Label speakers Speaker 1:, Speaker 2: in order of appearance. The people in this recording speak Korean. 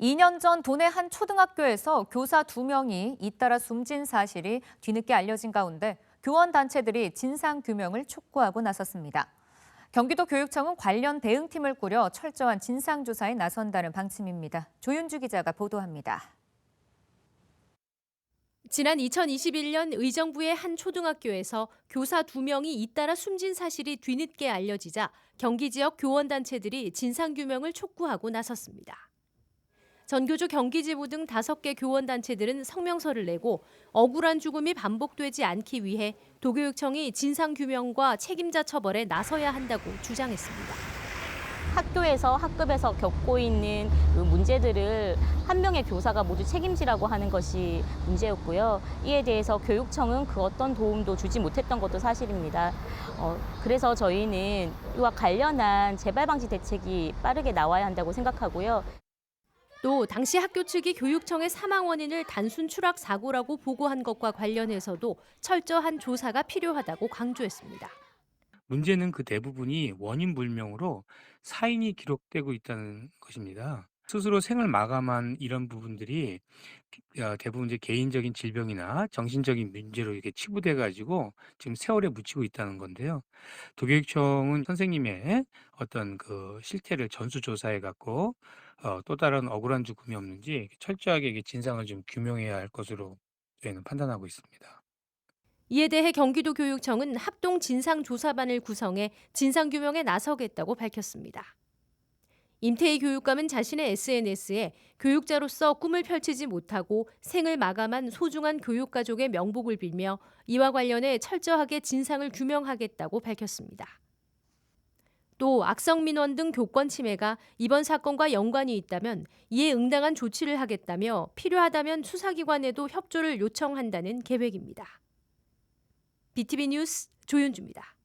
Speaker 1: 2년 전 도내 한 초등학교에서 교사 2명이 잇따라 숨진 사실이 뒤늦게 알려진 가운데 교원단체들이 진상규명을 촉구하고 나섰습니다. 경기도 교육청은 관련 대응팀을 꾸려 철저한 진상조사에 나선다는 방침입니다. 조윤주 기자가 보도합니다.
Speaker 2: 지난 2021년 의정부의 한 초등학교에서 교사 2명이 잇따라 숨진 사실이 뒤늦게 알려지자 경기 지역 교원단체들이 진상규명을 촉구하고 나섰습니다. 전교조 경기지부 등 5개 교원단체들은 성명서를 내고 억울한 죽음이 반복되지 않기 위해 도교육청이 진상규명과 책임자 처벌에 나서야 한다고 주장했습니다.
Speaker 3: 학교에서 학급에서 겪고 있는 그 문제들을 한 명의 교사가 모두 책임지라고 하는 것이 문제였고요. 이에 대해서 교육청은 그 어떤 도움도 주지 못했던 것도 사실입니다. 그래서 저희는 이와 관련한 재발 방지 대책이 빠르게 나와야 한다고 생각하고요.
Speaker 2: 또 당시 학교 측이 교육청의 사망 원인을 단순 추락 사고라고 보고한 것과 관련해서도 철저한 조사가 필요하다고 강조했습니다.
Speaker 4: 문제는 그 대부분이 원인 불명으로 사인이 기록되고 있다는 것입니다. 스스로 생을 마감한 이런 부분들이 대부분 이제 개인적인 질병이나 정신적인 문제로 이렇게 치부돼 가지고 지금 세월에 묻히고 있다는 건데요. 도교육청은 선생님의 어떤 그 실태를 전수조사해 갖고 또 다른 억울한 죽음이 없는지 철저하게 이게 진상을 좀 규명해야 할 것으로 저희는 판단하고 있습니다.
Speaker 2: 이에 대해 경기도 교육청은 합동 진상조사반을 구성해 진상규명에 나서겠다고 밝혔습니다. 임태희 교육감은 자신의 SNS에 교육자로서 꿈을 펼치지 못하고 생을 마감한 소중한 교육가족의 명복을 빌며 이와 관련해 철저하게 진상을 규명하겠다고 밝혔습니다. 또 악성민원 등 교권 침해가 이번 사건과 연관이 있다면 이에 응당한 조치를 하겠다며 필요하다면 수사기관에도 협조를 요청한다는 계획입니다. BTV 뉴스 조윤주입니다.